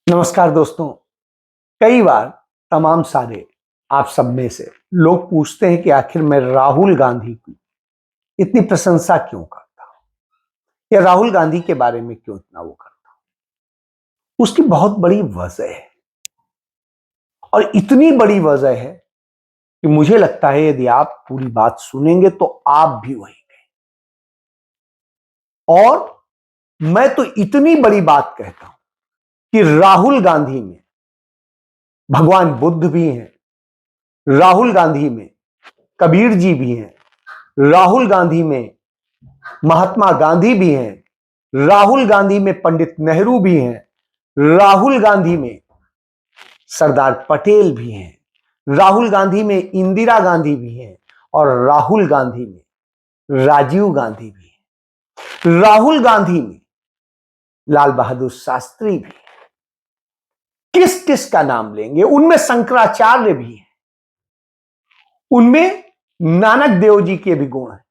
नमस्कार दोस्तों। कई बार तमाम सारे आप सब में से लोग पूछते हैं कि आखिर मैं राहुल गांधी की इतनी प्रशंसा क्यों करता हूं या राहुल गांधी के बारे में क्यों इतना वो करता हूं। उसकी बहुत बड़ी वजह है और इतनी बड़ी वजह है कि मुझे लगता है यदि आप पूरी बात सुनेंगे तो आप भी वही कहें। और मैं तो इतनी बड़ी बात कहता हूं कि राहुल गांधी में भगवान बुद्ध भी हैं, राहुल गांधी में कबीर जी भी हैं, राहुल गांधी में महात्मा गांधी भी हैं, राहुल गांधी में पंडित नेहरू भी हैं, राहुल गांधी में सरदार पटेल भी हैं, राहुल गांधी में इंदिरा गांधी भी हैं और राहुल गांधी में राजीव गांधी भी हैं, राहुल गांधी में लाल बहादुर शास्त्री भी हैं। किस किस का नाम लेंगे, उनमें शंकराचार्य भी हैं, उनमें नानक देव जी के भी गुण हैं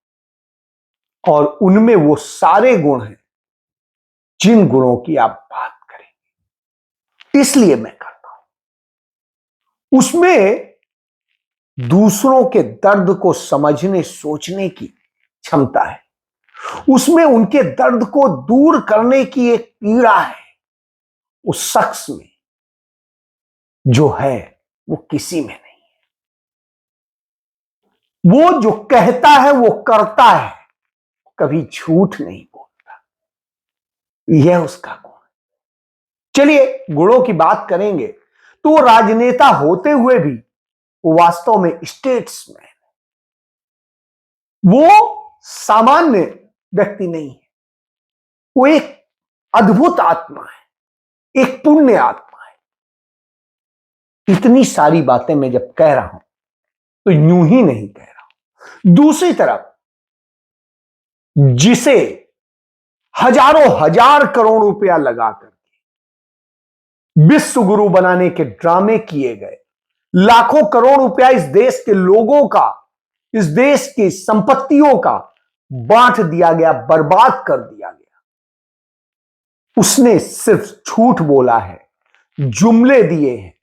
और उनमें वो सारे गुण हैं जिन गुणों की आप बात करेंगे। इसलिए मैं करता हूं। उसमें दूसरों के दर्द को समझने सोचने की क्षमता है, उसमें उनके दर्द को दूर करने की एक पीड़ा है उस शख्स में जो है वो किसी में नहीं है। वो जो कहता है वो करता है, कभी झूठ नहीं बोलता, यह उसका गुण है। चलिए गुणों की बात करेंगे तो वो राजनेता होते हुए भी वो वास्तव में स्टेट्समैन, वो सामान्य व्यक्ति नहीं है, वो एक अद्भुत आत्मा है, एक पुण्य आत्मा है। इतनी सारी बातें मैं जब कह रहा हूं तो यूं ही नहीं कह रहा हूं। दूसरी तरफ जिसे हजारों हजार करोड़ रुपया लगाकर विश्व गुरु बनाने के ड्रामे किए गए, लाखों करोड़ रुपया इस देश के लोगों का, इस देश की संपत्तियों का बांट दिया गया, बर्बाद कर दिया गया, उसने सिर्फ झूठ बोला है, जुमले दिए हैं,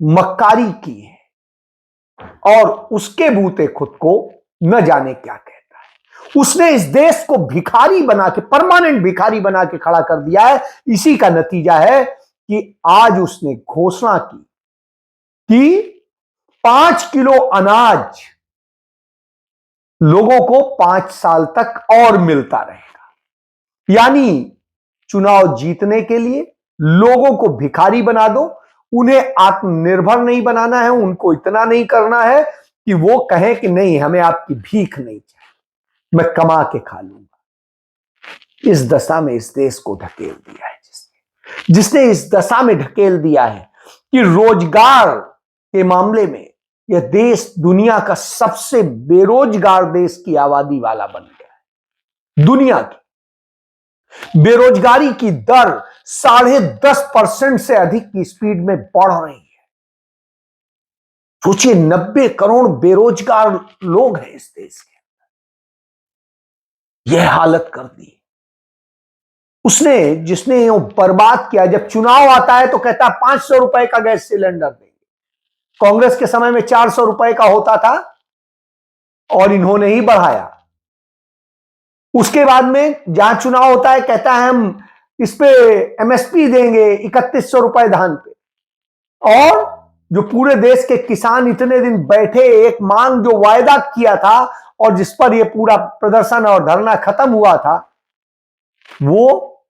मक्कारी की है और उसके बूते खुद को न जाने क्या कहता है। उसने इस देश को भिखारी बना के, परमानेंट भिखारी बना के खड़ा कर दिया है। इसी का नतीजा है कि आज उसने घोषणा की कि 5 किलो अनाज लोगों को 5 साल तक और मिलता रहेगा। यानी चुनाव जीतने के लिए लोगों को भिखारी बना दो, उन्हें आत्मनिर्भर नहीं बनाना है, उनको इतना नहीं करना है कि वो कहें कि नहीं हमें आपकी भीख नहीं चाहिए, मैं कमा के खा लूंगा। इस दशा में इस देश को ढकेल दिया है जिसने इस दशा में ढकेल दिया है कि रोजगार के मामले में यह देश दुनिया का सबसे बेरोजगार देश की आबादी वाला बन गया है। दुनिया की बेरोजगारी की दर 10.5% से अधिक की स्पीड में बढ़ रही है। सोचिए 90 करोड़ बेरोजगार लोग हैं इस देश के अंदर, यह हालत कर दी उसने, जिसने यूं बर्बाद किया। जब चुनाव आता है तो कहता 500 रुपए का गैस सिलेंडर देंगे। कांग्रेस के समय में 400 रुपए का होता था और इन्होंने ही बढ़ाया। उसके बाद में जहां चुनाव होता है कहता है हम इस पे एमएसपी देंगे 3100 रुपए धान पे। और जो पूरे देश के किसान इतने दिन बैठे, एक मांग जो वायदा किया था और जिस पर यह पूरा प्रदर्शन और धरना खत्म हुआ था, वो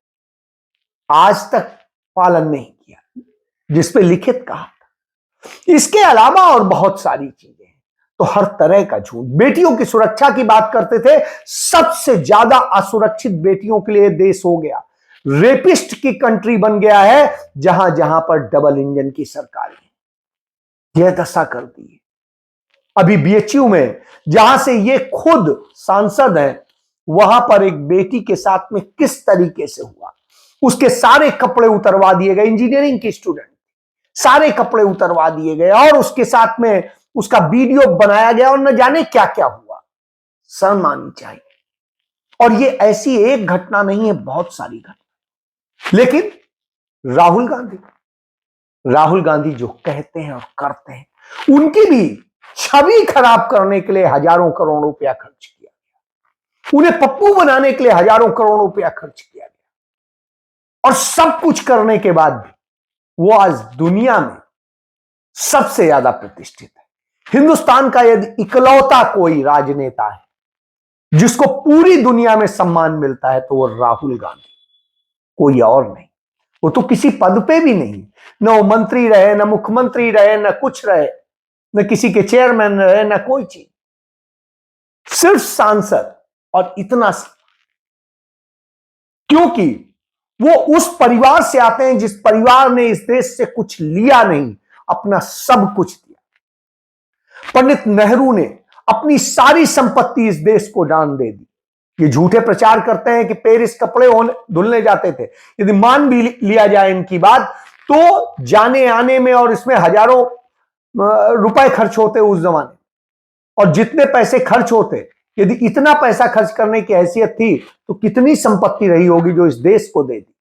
आज तक पालन नहीं किया जिस पे लिखित कहा था। इसके अलावा और बहुत सारी चीजें हैं। तो हर तरह का झूठ। बेटियों की सुरक्षा की बात करते थे, सबसे ज्यादा असुरक्षित बेटियों के लिए देश हो गया, रेपिस्ट की कंट्री बन गया है, जहां जहां पर डबल इंजन की सरकार है। यह दशा कर दी है। अभी बीएचयू में जहां से ये खुद सांसद हैं, वहां पर एक बेटी के साथ में किस तरीके से हुआ, उसके सारे कपड़े उतरवा दिए गए। इंजीनियरिंग की स्टूडेंट, सारे कपड़े उतरवा दिए गए और उसके साथ में उसका वीडियो बनाया गया और न जाने क्या क्या हुआ। शर्म आनी चाहिए। और ये ऐसी एक घटना नहीं है, बहुत सारी घटना। लेकिन राहुल गांधी राहुल गांधी जो कहते हैं और करते हैं, उनकी भी छवि खराब करने के लिए हजारों करोड़ रुपया खर्च किया गया, उन्हें पप्पू बनाने के लिए हजारों करोड़ रुपया खर्च किया गया, और सब कुछ करने के बाद भी वो आज दुनिया में सबसे ज्यादा प्रतिष्ठित है। हिंदुस्तान का यदि इकलौता कोई राजनेता है जिसको पूरी दुनिया में सम्मान मिलता है तो वो राहुल गांधी, कोई और नहीं। वो तो किसी पद पे भी नहीं, न वो मंत्री रहे, न मुख्यमंत्री रहे, न कुछ रहे, न किसी के चेयरमैन रहे, न कोई चीज, सिर्फ सांसद, और इतना सा, क्योंकि वो उस परिवार से आते हैं जिस परिवार ने इस देश से कुछ लिया नहीं, अपना सब कुछ दिया। पंडित नेहरू ने अपनी सारी संपत्ति इस देश को दान दे दी। ये झूठे प्रचार करते हैं कि पेरिस कपड़े धुलने जाते थे। यदि मान भी लिया जाए इनकी बात, तो जाने आने में और इसमें हजारों रुपए खर्च होते उस जमाने, और जितने पैसे खर्च होते, यदि इतना पैसा खर्च करने की हैसियत थी तो कितनी संपत्ति रही होगी जो इस देश को दे दी।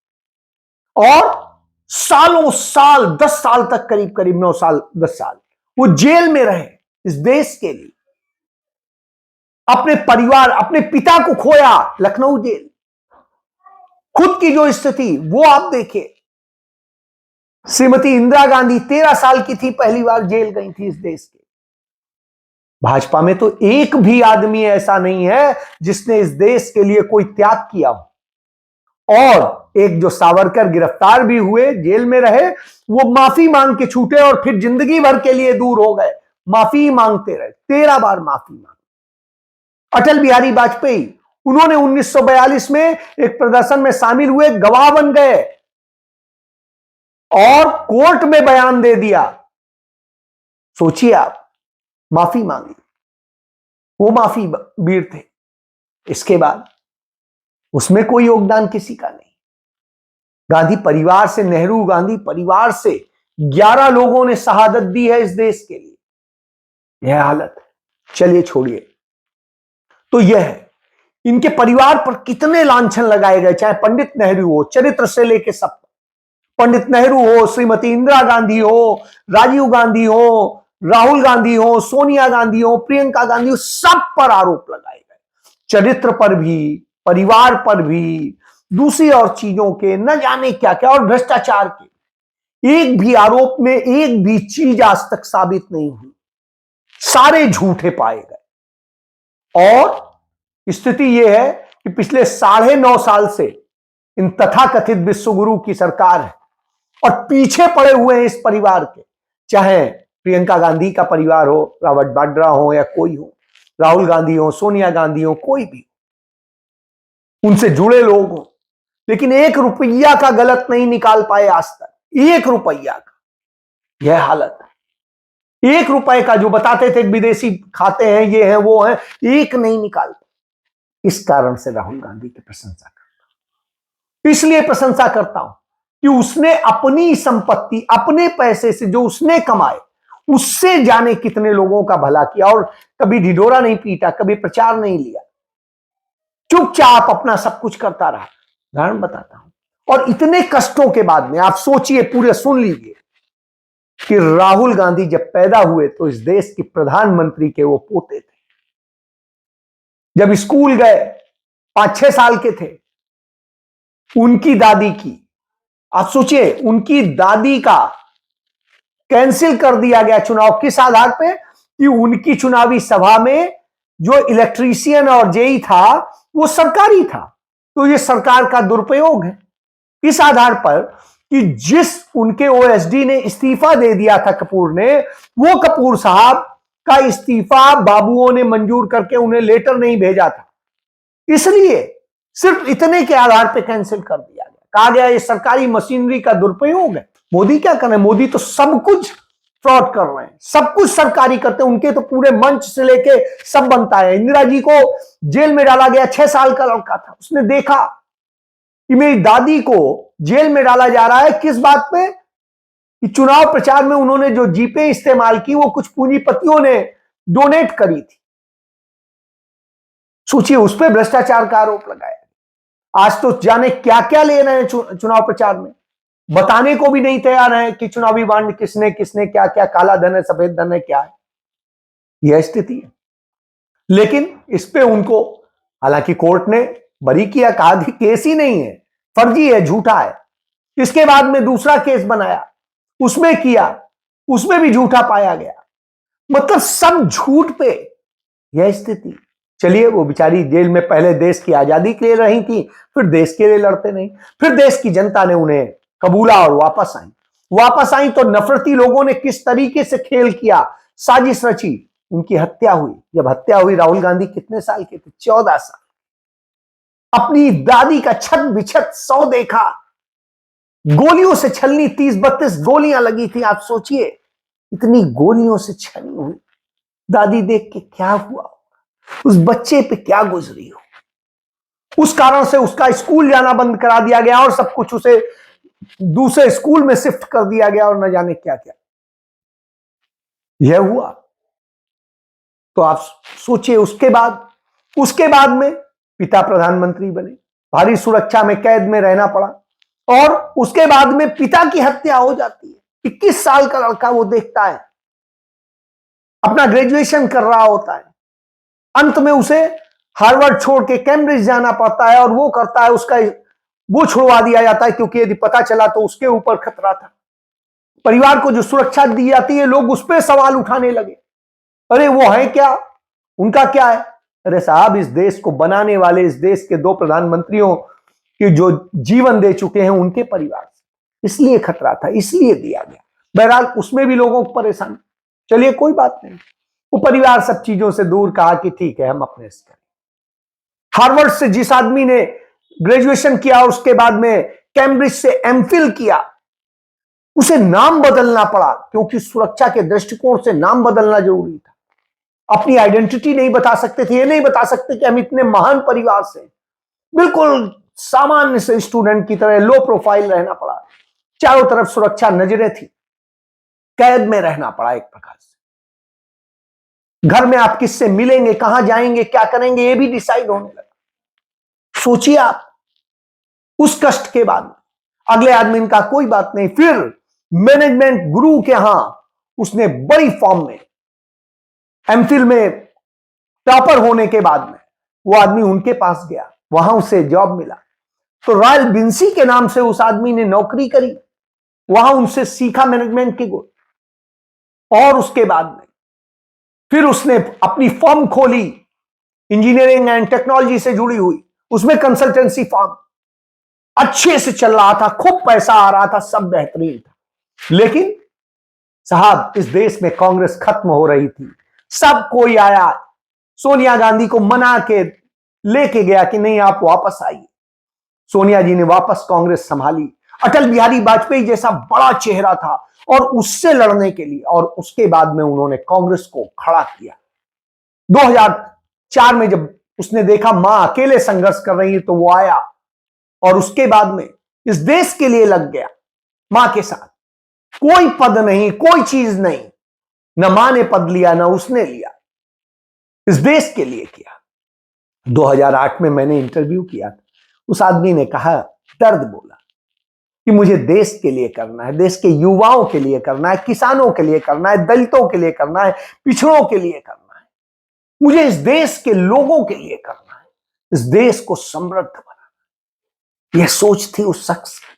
और सालों साल, 10 साल तक, करीब करीब 9 साल, 10 साल वो जेल में रहे इस देश के लिए। अपने परिवार, अपने पिता को खोया लखनऊ जेल। खुद की जो स्थिति वो आप देखिए। श्रीमती इंदिरा गांधी 13 साल की थी, पहली बार जेल गई थी इस देश के। भाजपा में तो एक भी आदमी ऐसा नहीं है जिसने इस देश के लिए कोई त्याग किया हो। और एक जो सावरकर गिरफ्तार भी हुए, जेल में रहे, वो माफी मांग के छूटे और फिर जिंदगी भर के लिए दूर हो गए, माफी मांगते रहे, 13 बार माफी मांगी। अटल बिहारी वाजपेयी, उन्होंने 1942 में एक प्रदर्शन में शामिल हुए, गवाह बन गए और कोर्ट में बयान दे दिया। सोचिए आप, माफी मांगी, वो माफी वीर थे। इसके बाद उसमें कोई योगदान किसी का नहीं। गांधी परिवार से, नेहरू गांधी परिवार से 11 लोगों ने शहादत दी है इस देश के लिए। यह हालत है। चलिए छोड़िए, तो यह है, इनके परिवार पर कितने लांछन लगाए गए, चाहे पंडित नेहरू हो, चरित्र से लेके सब, पंडित नेहरू हो, श्रीमती इंदिरा गांधी हो, राजीव गांधी हो, राहुल गांधी हो, सोनिया गांधी हो, प्रियंका गांधी हो, सब पर आरोप लगाए गए, चरित्र पर भी, परिवार पर भी, दूसरी और चीजों के, न जाने क्या क्या, और भ्रष्टाचार के एक भी आरोप में एक भी चीज आज तक साबित नहीं हुई, सारे झूठे पाए गए। और स्थिति यह है कि पिछले 9.5 साल से इन तथाकथित विश्वगुरु की सरकार है और पीछे पड़े हुए हैं इस परिवार के, चाहे प्रियंका गांधी का परिवार हो, रॉबर्ट वाड्रा हो या कोई हो, राहुल गांधी हो, सोनिया गांधी हो, कोई भी, उनसे जुड़े लोग हो, लेकिन 1 रुपया का गलत नहीं निकाल पाए आज तक, 1 रुपया का। यह हालत है। 1 रुपए का जो बताते थे विदेशी खाते हैं, ये हैं वो हैं, एक नहीं निकाल पाए। इस कारण से राहुल गांधी की प्रशंसा करता हूं, इसलिए प्रशंसा करता हूं कि उसने अपनी संपत्ति, अपने पैसे से जो उसने कमाए, उससे जाने कितने लोगों का भला किया, और कभी ढिढोरा नहीं पीटा, कभी प्रचार नहीं लिया, चुपचाप अपना सब कुछ करता रहा। उदाहरण बताता हूं, और इतने कष्टों के बाद में आप सोचिए, पूरे सुन लीजिए, कि राहुल गांधी जब पैदा हुए तो इस देश के प्रधानमंत्री के वो पोते थे। जब स्कूल गए, 5-6 साल के थे, उनकी दादी की, आप सोचिए, उनकी दादी का कैंसिल कर दिया गया चुनाव, किस आधार पे? कि उनकी चुनावी सभा में जो इलेक्ट्रीशियन और जेई था वो सरकारी था। तो ये सरकार का दुरुपयोग है। इस आधार पर कि जिस उनके ओएसडी ने इस्तीफा दे दिया था, कपूर ने, वो कपूर साहब का इस्तीफा बाबुओं ने मंजूर करके उन्हें लेटर नहीं भेजा था, इसलिए सिर्फ इतने के आधार पर कैंसिल कर दिया गया। कहा गया ये सरकारी मशीनरी का दुरुपयोग है। मोदी क्या कर रहे हैं? मोदी तो सब कुछ फ्रॉड कर रहे हैं, सब कुछ सरकारी करते हैं, उनके तो पूरे मंच से लेके सब बनता है। इंदिरा जी को जेल में डाला गया, 6 साल का लड़का था, उसने देखा कि मेरी दादी को जेल में डाला जा रहा है, किस बात पे? कि चुनाव प्रचार में उन्होंने जो जीपे इस्तेमाल की वो कुछ पूंजीपतियों ने डोनेट करी थी। सोचिए, उस पर भ्रष्टाचार का आरोप लगाया। आज तो जाने क्या क्या ले रहे हैं चुनाव प्रचार में। बताने को भी नहीं तैयार है कि चुनावी बांड किसने किसने क्या क्या, काला धन है सफेद धन है क्या है। यह स्थिति है। लेकिन इस पे उनको, हालांकि कोर्ट ने बरी किया, कहा कि केस ही नहीं है, फर्जी है, झूठा है। इसके बाद में दूसरा केस बनाया, उसमें किया, उसमें भी झूठा पाया गया। मतलब सब झूठ पे यह स्थिति। चलिए, वो बेचारी जेल में पहले देश की आजादी के लिए रही थी, फिर देश के लिए लड़ते नहीं, फिर देश की जनता ने उन्हें कबूला और वापस आई तो नफरती लोगों ने किस तरीके से खेल किया, साजिश रची, उनकी हत्या हुई। जब हत्या हुई, राहुल गांधी कितने साल के थे? 14 साल। अपनी दादी का छत बिछत सौ देखा, गोलियों से छलनी, 30-32 गोलियां लगी थी। आप सोचिए, इतनी गोलियों से छलनी हुई, दादी देख के क्या हुआ, उस बच्चे पे क्या गुजरी हो। उस कारण से उसका स्कूल जाना बंद करा दिया गया और सब कुछ उसे दूसरे स्कूल में शिफ्ट कर दिया गया और न जाने क्या क्या यह हुआ। तो आप सोचिए, उसके बाद में पिता प्रधानमंत्री बने, भारी सुरक्षा में कैद में रहना पड़ा, और उसके बाद में पिता की हत्या हो जाती है। 21 साल का लड़का वो देखता है, अपना ग्रेजुएशन कर रहा होता है, अंत में उसे हार्वर्ड छोड़ के कैम्ब्रिज जाना पड़ता है, और वो करता है, उसका वो छुड़वा दिया जाता है, क्योंकि यदि पता चला तो उसके ऊपर खतरा था। परिवार को जो सुरक्षा दी जाती है, लोग उस पर सवाल उठाने लगे, अरे वो है क्या, उनका क्या है? अरे साहब, इस देश को बनाने वाले, इस देश के 2 प्रधानमंत्रियों के जो जीवन दे चुके हैं, उनके परिवार से, इसलिए खतरा था, इसलिए दिया गया। बहरहाल उसमें भी लोगों को परेशान, चलिए कोई बात नहीं, वो परिवार सब चीजों से दूर, कहा कि ठीक है, हम अपने से करें। हार्वर्ड से जिस आदमी ने ग्रेजुएशन किया और उसके बाद में कैम्ब्रिज से एमफिल किया, उसे नाम बदलना पड़ा, क्योंकि सुरक्षा के दृष्टिकोण से नाम बदलना जरूरी था। अपनी आइडेंटिटी नहीं बता सकते थे, ये नहीं बता सकते कि हम इतने महान परिवार से, बिल्कुल सामान्य से स्टूडेंट की तरह लो प्रोफाइल रहना पड़ा। चारों तरफ सुरक्षा, नजरें थी, कैद में रहना पड़ा एक प्रकार से। घर में आप किससे मिलेंगे, कहां जाएंगे, क्या करेंगे, ये भी डिसाइड होने लगा। सोचिए आप, उस कष्ट के बाद अगले आदमी का कोई बात नहीं, फिर मैनेजमेंट गुरु के यहां उसने बड़ी फॉर्म में एमफिल में टॉपर होने के बाद में वो आदमी उनके पास गया, वहां उसे जॉब मिला, तो रॉयल बिंसी के नाम से उस आदमी ने नौकरी करी, वहां उनसे सीखा मैनेजमेंट के गुण, और उसके बाद में फिर उसने अपनी फर्म खोली, इंजीनियरिंग एंड टेक्नोलॉजी से जुड़ी हुई, उसमें कंसल्टेंसी फर्म अच्छे से चल रहा था, खूब पैसा आ रहा था, सब बेहतरीन था। लेकिन साहब, इस देश में कांग्रेस खत्म हो रही थी, सब कोई आया, सोनिया गांधी को मना के लेके गया कि नहीं, आप वापस आइए। सोनिया जी ने वापस कांग्रेस संभाली। अटल बिहारी वाजपेयी जैसा बड़ा चेहरा था, और उससे लड़ने के लिए, और उसके बाद में उन्होंने कांग्रेस को खड़ा किया। 2004 में जब उसने देखा मां अकेले संघर्ष कर रही है, तो वो आया, और उसके बाद में इस देश के लिए लग गया मां के साथ। कोई पद नहीं, कोई चीज नहीं, न मां ने पद लिया, न उसने लिया, इस देश के लिए किया। 2008 में मैंने इंटरव्यू किया, उस आदमी ने कहा, दर्द बोला कि मुझे देश के लिए करना है, देश के युवाओं के लिए करना है, किसानों के लिए करना है, दलितों के लिए करना है, पिछड़ों के लिए करना है, मुझे इस देश के लोगों के लिए करना है, इस देश को समृद्ध बनाना। यह सोच थी उस शख्स की,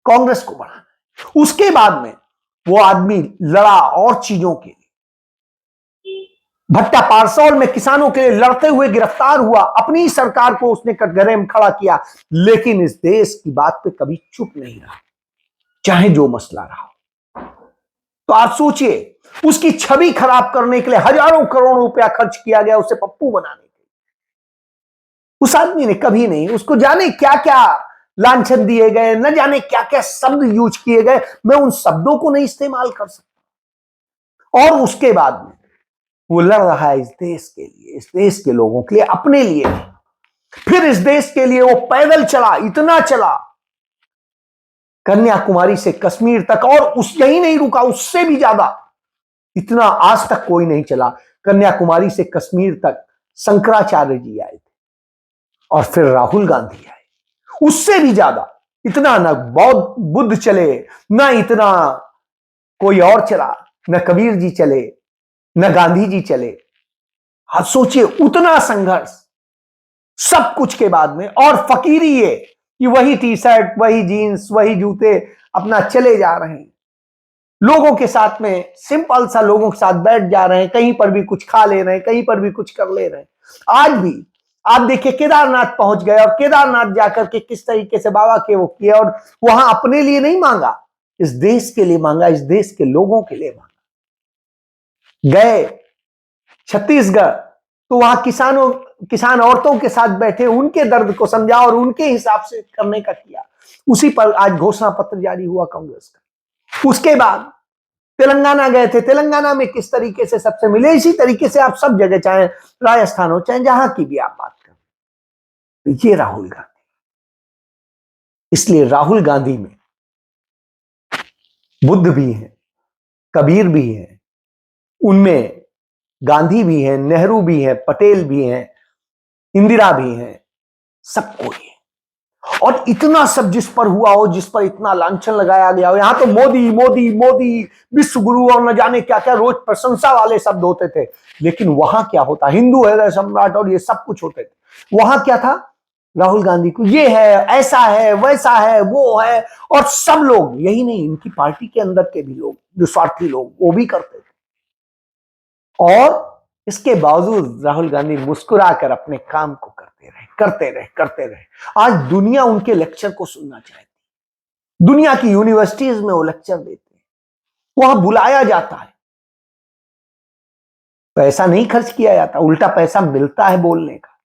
कांग्रेस को बढ़ाना है। उसके बाद में वो आदमी लड़ा और चीजों के लिए, भट्टा पारसौल में किसानों के लिए लड़ते हुए गिरफ्तार हुआ, अपनी सरकार को उसने कटघरे में खड़ा किया, लेकिन इस देश की बात पे कभी चुप नहीं रहा, चाहे जो मसला रहा। तो आप सोचिए, उसकी छवि खराब करने के लिए हजारों करोड़ रुपया खर्च किया गया उसे पप्पू बनाने के लिए। उस आदमी ने कभी नहीं, उसको जाने क्या क्या लांछन दिए गए, न जाने क्या क्या शब्द यूज किए गए, मैं उन शब्दों को नहीं इस्तेमाल कर सकता। और उसके बाद में वो लड़ रहा है इस देश के लिए, इस देश के लोगों के लिए, अपने लिए। फिर इस देश के लिए वो पैदल चला, इतना चला, कन्याकुमारी से कश्मीर तक, और उस यही नहीं रुका, उससे भी ज्यादा, इतना आज तक कोई नहीं चला। कन्याकुमारी से कश्मीर तक शंकराचार्य जी आए थे, और फिर राहुल गांधी आए, उससे भी ज्यादा इतना न बौद्ध बुद्ध चले, न इतना कोई और चला, न कबीर जी चले, न गांधी जी चले। हाँ सोचिए उतना संघर्ष सब कुछ के बाद में, और फकीरी ये कि वही टी शर्ट, वही जीन्स, वही जूते अपना चले जा रहे हैं, लोगों के साथ में सिंपल सा लोगों के साथ बैठ जा रहे हैं, कहीं पर भी कुछ खा ले रहे हैं, कहीं पर भी कुछ कर ले रहे हैं। आज भी आप देखिए केदारनाथ पहुंच गए, और केदारनाथ जाकर के किस तरीके से बाबा के वो किए, और वहां अपने लिए नहीं मांगा, इस देश के लिए मांगा, इस देश के लोगों के लिए मांगा। गए छत्तीसगढ़ तो वहां किसान औरतों के साथ बैठे, उनके दर्द को समझा और उनके हिसाब से करने का किया। उसी पर आज घोषणा पत्र जारी हुआ कांग्रेस का। उसके बाद तेलंगाना गए थे, तेलंगाना में किस तरीके से सबसे मिले, इसी तरीके से आप सब जगह, चाहे राजस्थान हो, चाहे जहां की भी आप बात करें, ये राहुल गांधी। इसलिए राहुल गांधी में बुद्ध भी हैं, कबीर भी हैं, उनमें गांधी भी हैं, नेहरू भी हैं, पटेल भी हैं, इंदिरा भी हैं, सब कोई है। और इतना सब जिस पर हुआ हो, जिस पर इतना लांछन लगाया गया हो, यहां तो मोदी मोदी मोदी, विश्व गुरु और न जाने क्या क्या रोज प्रशंसा वाले शब्द होते थे। लेकिन वहां क्या होता, हिंदू हृदय सम्राट और ये सब कुछ होते थे, वहां क्या था, राहुल गांधी को ये है, ऐसा है, वैसा है, वो है। और सब लोग, यही नहीं, इनकी पार्टी के अंदर के भी लोग, जो स्वार्थी लोग, वो भी करते थे। और इसके बावजूद राहुल गांधी मुस्कुराकर अपने काम को करते रहे, करते रहे, करते रहे। आज दुनिया उनके लेक्चर को सुनना चाहती, दुनिया की यूनिवर्सिटीज में वो लेक्चर देते हैं, वहां बुलाया जाता है, पैसा नहीं खर्च किया जाता, उल्टा पैसा मिलता है बोलने का।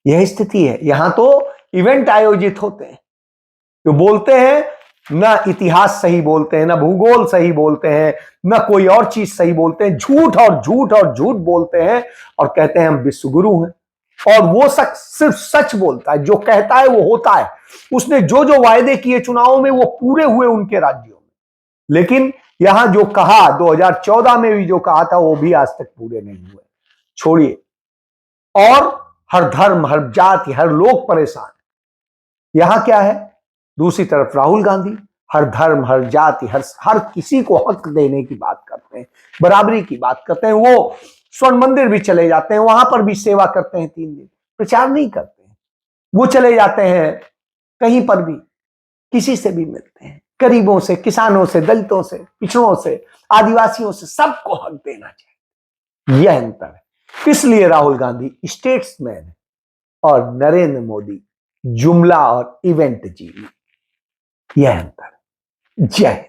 यह स्थिति है। यहां तो इवेंट आयोजित होते हैं, जो बोलते हैं, ना इतिहास सही बोलते हैं, ना भूगोल सही बोलते हैं, ना कोई और चीज सही बोलते हैं, झूठ और झूठ और झूठ बोलते हैं, और कहते हैं हम विश्व गुरु हैं। और वो सिर्फ सच बोलता है, जो कहता है वो होता है। उसने जो जो वायदे किए चुनावों में, वो पूरे हुए उनके राज्यों में। लेकिन यहां जो कहा 2014 में भी जो कहा था, वो भी आज तक पूरे नहीं हुए। छोड़िए, और हर धर्म, हर जाति, हर लोग परेशान। यहां क्या है, दूसरी तरफ राहुल गांधी हर धर्म, हर जाति, हर किसी को हक देने की बात करते हैं, बराबरी की बात करते हैं। वो स्वर्ण मंदिर भी चले जाते हैं, वहां पर भी सेवा करते हैं 3 दिन, प्रचार नहीं करते हैं। वो चले जाते हैं कहीं पर भी, किसी से भी मिलते हैं, गरीबों से, किसानों से, दलितों से, पिछड़ों से, आदिवासियों से, सबको हक देना चाहिए। यह अंतर है। इसलिए राहुल गांधी स्टेट्समैन है और नरेंद्र मोदी जुमला और इवेंट जीवी। यह अंतर। जय हिंद।